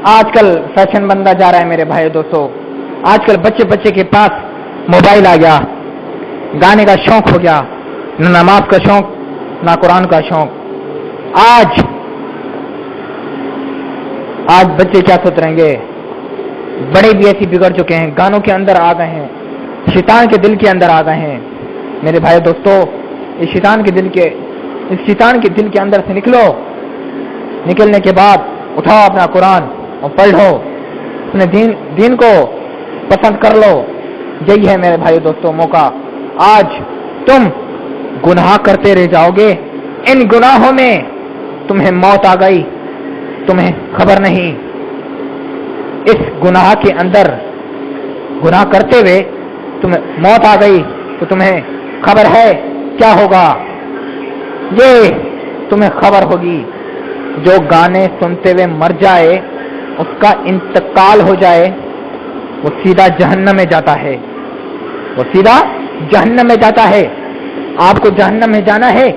آج کل فیشن بنتا جا رہا ہے میرے بھائی دوستو. آج کل بچے کے پاس موبائل آ گیا, گانے کا شوق ہو گیا, نہ نماز کا شوق نہ قرآن کا شوق. آج بچے کیا سوچ رہیں گے؟ بڑے بھی ایسی بگڑ چکے ہیں, گانوں کے اندر آ گئے ہیں, شیطان کے دل کے اندر آ گئے ہیں. میرے بھائی دوستو, اس شیطان کے دل کے اندر سے نکلو. نکلنے کے بعد اٹھاؤ اپنا قرآن اور پڑھو, اپنے دین کو پسند کر لو. یہی ہے میرے بھائی دوستو موقع. آج تم گناہ کرتے رہ جاؤ گے, ان گناہوں میں تمہیں موت آ گئی, تمہیں خبر نہیں. اس گناہ کے اندر گناہ کرتے ہوئے تمہیں موت آ گئی تو تمہیں خبر ہے کیا ہوگا؟ یہ تمہیں خبر ہوگی, جو گانے سنتے ہوئے مر جائے, اس کا انتقال ہو جائے, وہ سیدھا جہنم میں جاتا ہے. وہ سیدھا جہنم میں جاتا ہے. آپ کو جہنم میں جانا ہے,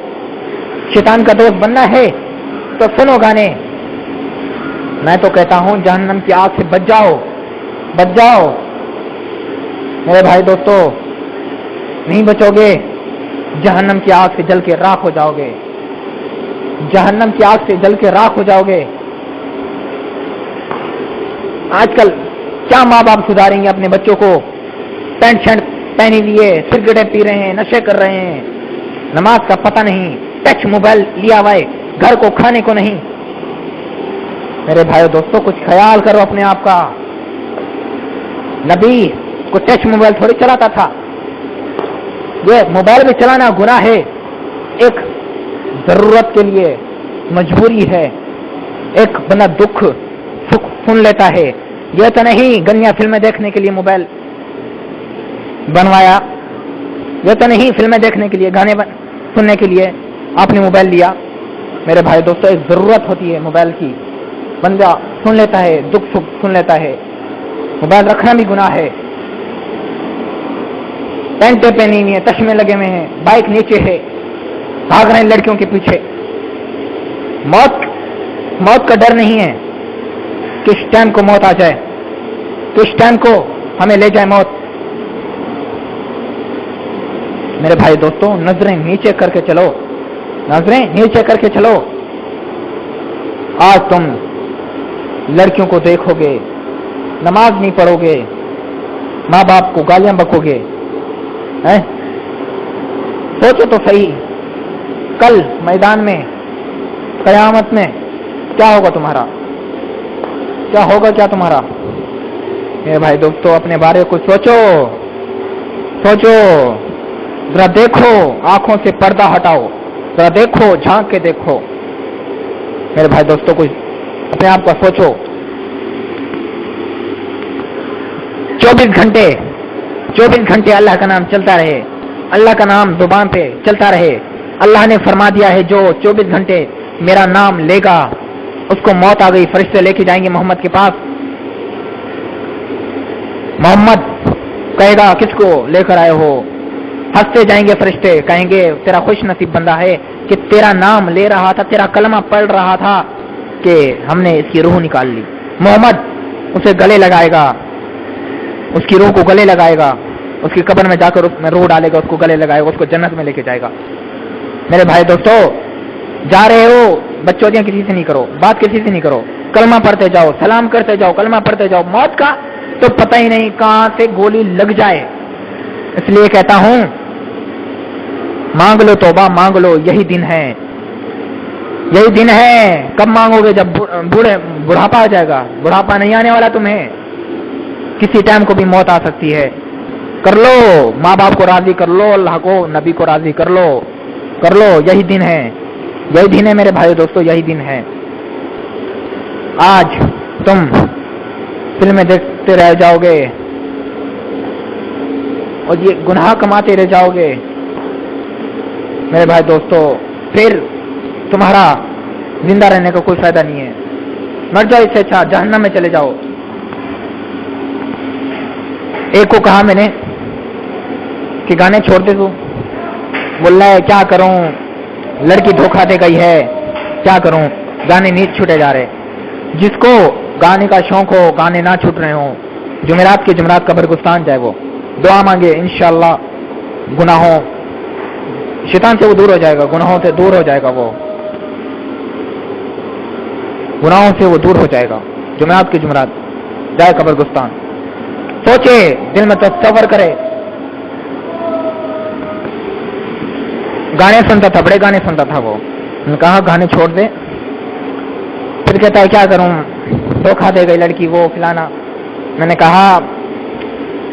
شیطان کا دوست بننا ہے تو سنو گانے. میں تو کہتا ہوں جہنم کی آگ سے بچ جاؤ. میرے بھائی دوستو, نہیں بچو گے, جہنم کی آگ سے جل کے راکھ ہو جاؤ گے. جہنم کی آگ سے جل کے راکھ ہو جاؤ گے. آج کل کیا ماں باپ سدھاریں گے اپنے بچوں کو؟ پینٹ شرٹ پہنے لیے سگریٹیں پی رہے ہیں, نشے کر رہے ہیں, نماز کا پتہ نہیں, ٹچ موبائل لیا ہوا ہے, گھر کو کھانے کو نہیں. میرے بھائی دوستو, کچھ خیال کرو اپنے آپ کا. نبی کو ٹچ موبائل تھوڑی چلاتا تھا. یہ موبائل بھی چلانا گناہ ہے, ایک ضرورت کے لیے مجبوری ہے. ایک بندہ دکھ سکھ سن لیتا ہے. یہ تو نہیں گنیا فلمیں دیکھنے کے لیے موبائل بنوایا, یہ تو نہیں فلمیں دیکھنے کے لیے, گانے سننے کے لیے آپ نے موبائل لیا. میرے بھائی دوستو, ایک ضرورت ہوتی ہے موبائل کی. بندہ سن لیتا ہے, دکھ سکھ سن لیتا ہے. موبائل رکھنا بھی گناہ ہے. پینٹیں پہنی ہوئی ہیں, چشمے لگے ہوئے ہیں, بائک نیچے ہے, بھاگ رہے ہیں لڑکیوں کے پیچھے. موت کا ڈر نہیں ہے, کس ٹائم کو موت آ جائے, کس ٹائم کو ہمیں لے جائے موت. میرے بھائی دوستو, نظریں نیچے کر کے چلو, نظریں نیچے کر کے چلو. آج تم لڑکیوں کو دیکھو گے, نماز نہیں پڑھو گے, ماں باپ کو گالیاں بکو گے. سوچو تو صحیح, کل میدان میں قیامت میں کیا ہوگا تمہارا؟ کیا ہوگا کیا تمہارا؟ میرے بھائی دوستو, اپنے بارے کو سوچو, ذرا دیکھو, آنکھوں سے پردہ ہٹاؤ, ذرا دیکھو, جھانک کے دیکھو. میرے بھائی دوستو, کچھ اپنے آپ کا سوچو. 24 گھنٹے اللہ کا نام چلتا رہے, اللہ کا نام زبان پہ چلتا رہے. اللہ نے فرما دیا ہے جو 24 گھنٹے میرا نام لے گا اس کو موت آ گئی, فرشتے لے کے جائیں گے محمد کے پاس. محمد کہے گا کس کو لے کر آئے ہو؟ ہنستے جائیں گے فرشتے, کہیں گے تیرا خوش نصیب بندہ ہے کہ تیرا نام لے رہا تھا, تیرا کلمہ پڑھ رہا تھا کہ ہم نے اس کی روح نکال لی. محمد اسے گلے لگائے گا, اس کی روح کو گلے لگائے گا, اس کی قبر میں جا کر اس میں روح ڈالے گا, اس کو گلے لگائے گا, اس کو جنت میں لے کے جائے گا. میرے بھائی دوستو, جا رہے ہو, بچوں دیا کسی سے نہیں کرو, بات کسی سے نہیں کرو, کلمہ پڑھتے جاؤ, سلام کرتے جاؤ, کلمہ پڑھتے جاؤ. موت کا تو پتہ ہی نہیں کہاں سے گولی لگ جائے. اس لیے کہتا ہوں مانگ لو توبہ, مانگ لو, یہی دن ہے, یہی دن ہے. کب مانگو گے؟ جب بڑھاپا آ جائے گا. بڑھاپا نہیں آنے والا تمہیں, کسی ٹائم کو بھی موت آ سکتی ہے. کر لو, ماں باپ کو راضی کر لو, اللہ کو نبی کو راضی کر لو, یہی دن ہے, یہی دن ہے میرے بھائی دوستو, یہی دن ہے. آج تم فلمیں دیکھتے رہ جاؤ گے اور یہ گناہ کماتے رہ جاؤ گے میرے بھائی دوستو, پھر تمہارا زندہ رہنے کا کوئی فائدہ نہیں ہے. مر جاؤ, اس سے اچھا جہنم میں چلے جاؤ. ایک کو کہا میں نے کہ گانے چھوڑ دے, تو بول رہا ہے کیا کروں, لڑکی دھوکہ دے گئی ہے, کیا کروں, گانے نہیں چھوٹے جا رہے. جس کو گانے کا شوق ہو, گانے نہ چھوٹ رہے ہوں, جمعرات کے جمعرات قبرستان جائے, وہ دعا مانگے, انشاءاللہ گناہوں شیطان سے وہ دور ہو جائے گا, گناہوں سے دور ہو جائے گا, وہ گناہوں سے وہ دور ہو جائے گا. جمعرات کے جمعرات جائے قبرستان, سوچے, دل میں تصور کرے. گانے سنتا تھا, بڑے گانے سنتا تھا وہ. میں نے کہا گانے چھوڑ دے. پھر کہتا ہے کیا کروں, دھوکہ دے گئی لڑکی, وہ فلانا. میں نے کہا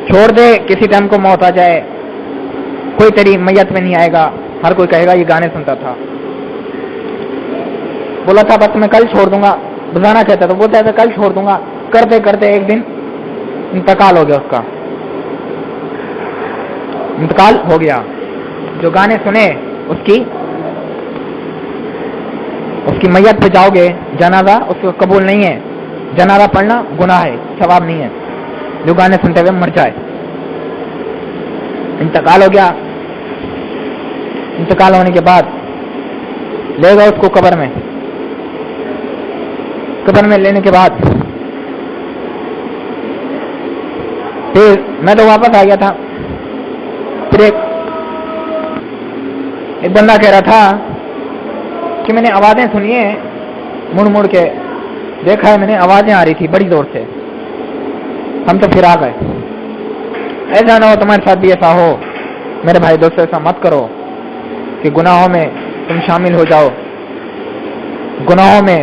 چھوڑ دے, کسی ٹائم کو موت آ جائے, کوئی تیری میت میں نہیں آئے گا, ہر کوئی کہے گا یہ گانے سنتا تھا. بولا تھا بس میں کل چھوڑ دوں گا, بزانا کہتا تھا, بولتا تھا کل چھوڑ دوں گا. کرتے کرتے ایک دن انتقال ہو گیا, اس کا انتقال ہو گیا. جو گانے سنے اس کی میت پہ جاؤ گے, جنازہ اس کو قبول نہیں ہے. جنازہ پڑھنا گناہ ہے, ثواب نہیں ہے. جو گانے سنتے ہوئے مر جائے. انتقال ہو گیا. انتقال ہونے کے بعد لے گا اس کو قبر میں. قبر میں لینے کے بعد پھر میں تو واپس آ گیا تھا. پھر ایک بندہ کہہ رہا تھا کہ میں نے آوازیں سنی ہیں, مڑ مڑ کے دیکھا ہے, میں نے آوازیں آ رہی تھی بڑی زور سے, ہم تو پھر آ گئے. ایسا نہ ہو تمہارے ساتھ بھی ایسا ہو. میرے بھائی دوستو, ایسا مت کرو کہ گناہوں میں تم شامل ہو جاؤ, گناہوں میں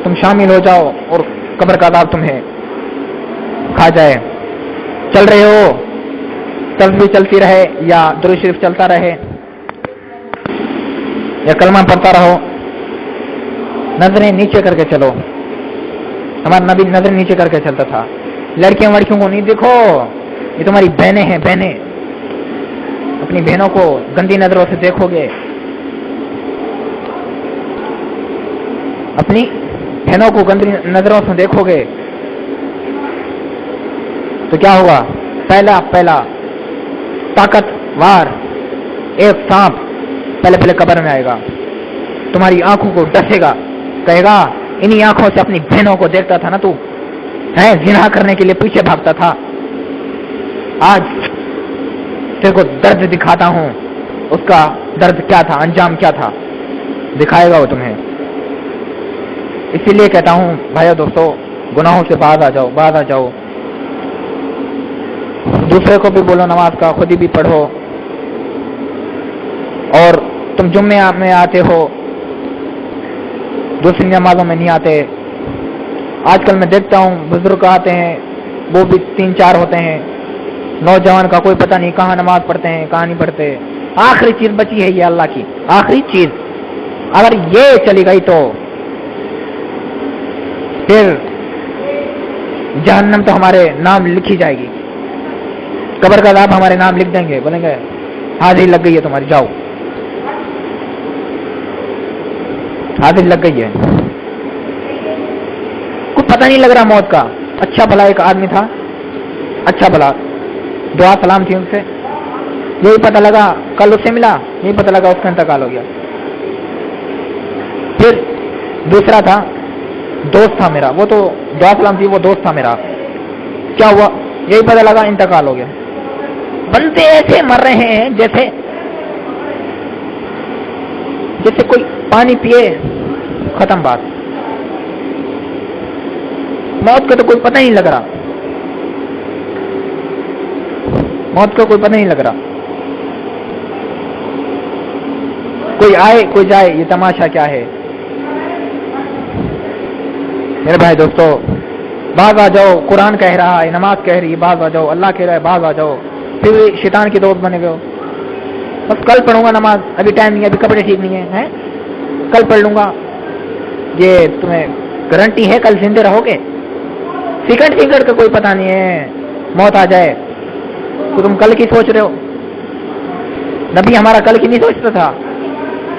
تم شامل ہو جاؤ اور قبر کا عذاب تمہیں کھا جائے. چل رہے ہو, تسبیح چلتی رہے یا درود شریف چلتا رہے یا کلمہ پڑھتا رہو, نظریں نیچے کر کے چلو. ہمارا نبی نظر نیچے کر کے چلتا تھا. لڑکیوں کو نہیں دیکھو, یہ تمہاری بہنیں ہیں, بہنیں. اپنی بہنوں کو گندی نظروں سے دیکھو گے, اپنی بہنوں کو گندی نظروں سے دیکھو گے تو کیا ہوگا؟ پہلا طاقتور ایک سانپ پہلے قبر میں آئے گا, تمہاری آنکھوں کو ڈسے گا, کہے گا انہی آنکھوں سے اپنی بہنوں کو دیکھتا تھا نا, تو ہے زنا کرنے کے لیے پیچھے بھاگتا تھا, آج تیرے کو درد دکھاتا ہوں. اس کا درد کیا تھا, انجام کیا تھا, دکھائے گا وہ تمہیں. اسی لیے کہتا ہوں بھائیو دوستو, گناہوں سے باز آ جاؤ. دوسرے کو بھی بولو نماز کا, خود ہی بھی پڑھو. اور تم جمعہ میں آتے ہو, دوسری نمازوں میں نہیں آتے. آج کل میں دیکھتا ہوں بزرگ آتے ہیں, وہ بھی 3-4 ہوتے ہیں. نوجوان کا کوئی پتہ نہیں, کہاں نماز پڑھتے ہیں کہاں نہیں پڑھتے. آخری چیز بچی ہے یہ اللہ کی, آخری چیز. اگر یہ چلی گئی تو پھر جہنم تو ہمارے نام لکھی جائے گی, قبر کا عذاب ہمارے نام لکھ دیں گے, بولیں گے حاضری لگ گئی ہے تمہاری, جاؤ حاضری لگ گئی ہے. کچھ پتہ نہیں لگ رہا موت کا. اچھا بھلا ایک آدمی تھا, اچھا بھلا, دعا سلام تھی ان سے, یہی پتہ لگا کل اس سے ملا, یہی پتہ لگا اس کا انتقال ہو گیا. پھر دوسرا تھا, دوست تھا میرا, وہ تو دعا سلام تھی, وہ دوست تھا میرا, کیا ہوا یہی پتہ لگا انتقال ہو گیا. بندے ایسے مر رہے ہیں جیسے کوئی پانی پیے, ختم بات. موت کا تو کوئی پتہ نہیں لگ رہا, موت کا کوئی پتہ نہیں لگ رہا. کوئی آئے کوئی جائے, یہ تماشا کیا ہے. میرے بھائی دوستو, باز آ جاؤ. قرآن کہہ رہا ہے, نماز کہہ رہی ہے, باز آ جاؤ. اللہ کہہ رہا ہے باز آ جاؤ. پھر شیطان کے دوست بنے گئے. بس کل پڑھوں گا نماز, ابھی ٹائم نہیں ہے, ابھی کپڑے ٹھیک نہیں ہیں, کل پڑھ لوں گا. یہ تمہیں گارنٹی ہے کل زندے رہو گے؟ سیکنڈ کا کوئی پتہ نہیں ہے, موت آ جائے تو تم کل کی سوچ رہے ہو. نبی ہمارا کل کی نہیں سوچتا تھا,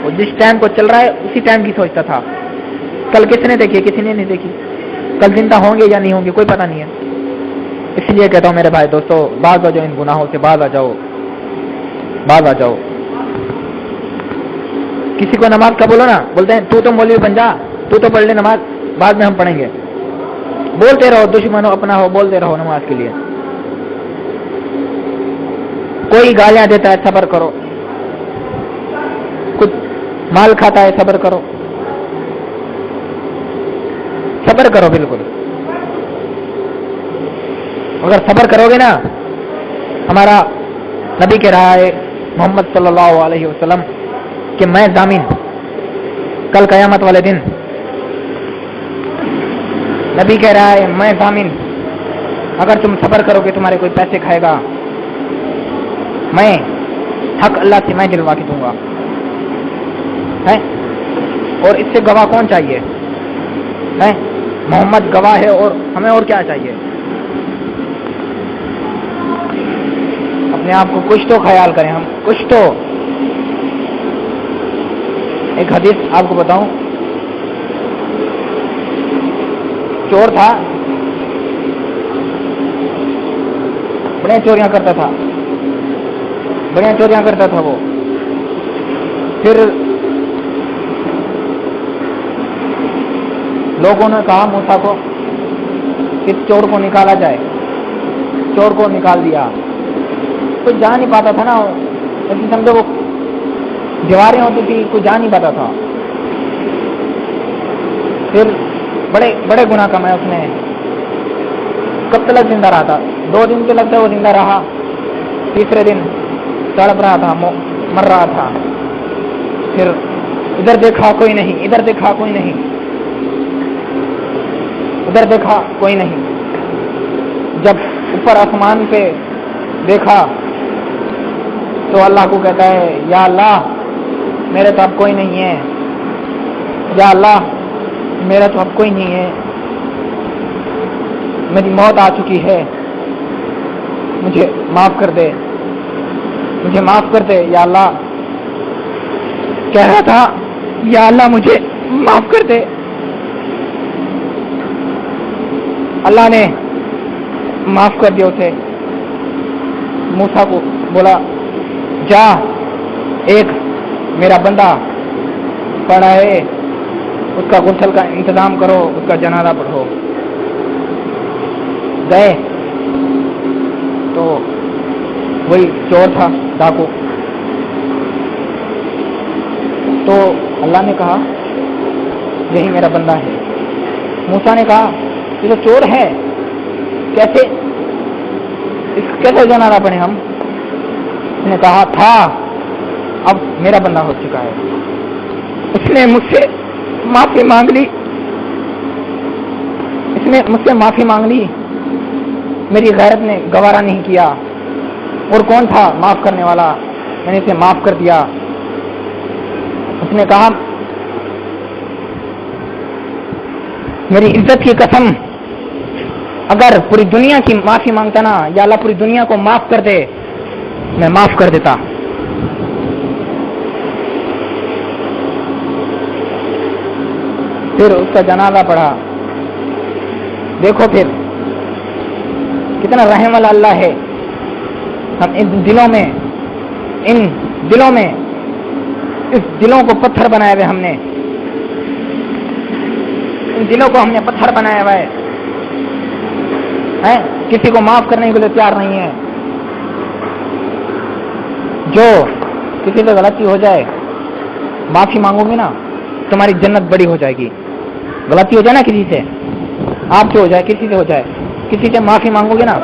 وہ جس ٹائم کو چل رہا ہے اسی ٹائم کی سوچتا تھا. کل کس نے دیکھی, کسی نے نہیں دیکھی. کل زندہ ہوں گے یا نہیں ہوں گے کوئی پتہ نہیں ہے. اس لیے کہتا ہوں میرے بھائی دوستو, باز آ جاؤ, ان گناہوں سے باز آ جاؤ, باز آ جاؤ. کسی کو نماز کا بولو نا, بولتے ہیں تو مولوی بن جا, تو پڑھ لے نماز, بعد میں ہم پڑھیں گے. بولتے رہو، دشمن ہو اپنا ہو، بولتے رہو نماز کے لیے. کوئی گالیاں دیتا ہے صبر کرو، کچھ مال کھاتا ہے صبر کرو، صبر کرو. بالکل اگر صبر کرو گے نا، ہمارا نبی کہہ رہا ہے محمد صلی اللہ علیہ وسلم کہ میں ضامن کل قیامت والے دن، نبی کہہ رہا ہے میں ضامن، اگر تم صبر کرو گے تمہارے کوئی پیسے کھائے گا، میں حق اللہ سے میں دلوا کے دوں گا. ہے اور اس سے گواہ کون چاہیے؟ ہے محمد گواہ ہے، اور ہمیں اور کیا چاہیے؟ اپنے آپ کو کچھ تو خیال کریں، ہم کچھ تو. ایک حدیث آپ کو بتاؤں، چور تھا، بڑے چوریاں کرتا تھا، بڑے چوریاں کرتا تھا وہ. پھر لوگوں نے کہا موسیٰ کو کہ چور کو نکالا جائے. چور کو نکال دیا، کوئی جا نہیں پاتا تھا نا، ایسے سمجھو وہ دیواریں ہوتی تھی، کوئی جا نہیں پاتا تھا. پھر بڑے بڑے گناہ کمائے اس نے. کب تک زندہ رہا تھا؟ 2 دن کے لگتا ہے وہ زندہ رہا. تیسرے دن تڑپ رہا تھا، مر رہا تھا. پھر ادھر دیکھا کوئی نہیں، ادھر دیکھا کوئی نہیں، ادھر دیکھا کوئی نہیں. جب اوپر آسمان پہ دیکھا تو اللہ کو کہتا ہے یا اللہ میرے تو اب کوئی نہیں ہے، یا اللہ میرا تو اب کوئی نہیں ہے، میری موت آ چکی ہے، مجھے معاف کر دے، مجھے معاف کر دے یا اللہ. کہہ رہا تھا یا اللہ مجھے معاف کر دے. اللہ نے معاف کر دیا اسے. موسیٰ کو بولا جا، ایک میرا بندہ پڑا ہے، اس کا غسل کا انتظام کرو، اس کا جنازہ پڑھو. گئے تو وہی چور تھا، ڈاکو. تو اللہ نے کہا یہی میرا بندہ ہے. موسیٰ نے کہا یہ تو چور ہے، کیسے اس کیسے جنازہ پڑھیں ہم؟ اس نے کہا تھا، اب میرا بندہ ہو چکا ہے. اس نے مجھ سے معافی مانگ لی، اس نے مجھ سے معافی مانگ لی، میری غیرت نے گوارا نہیں کیا. اور کون تھا معاف کرنے والا؟ میں نے اسے معاف کر دیا. اس نے کہا میری عزت کی قسم، اگر پوری دنیا کی معافی مانگتا نا، یا اللہ پوری دنیا کو معاف کر دے، میں معاف کر دیتا. پھر اس کا جنازہ پڑھا. دیکھو پھر کتنا رحم والا اللہ ہے. ہم ان دلوں میں اس دلوں کو پتھر بنایا ہوا ہے. ہم نے ان دلوں کو ہم نے پتھر بنایا ہوا ہے، کسی کو معاف کرنے کے لیے تیار نہیں ہے. جو کسی سے غلطی ہو جائے معافی مانگو گی نا، تمہاری جنت بڑی ہو جائے گی. غلطی ہو جائے نا کسی سے، آپ سے ہو جائے، کسی سے ہو جائے، کسی سے معافی مانگو گے نا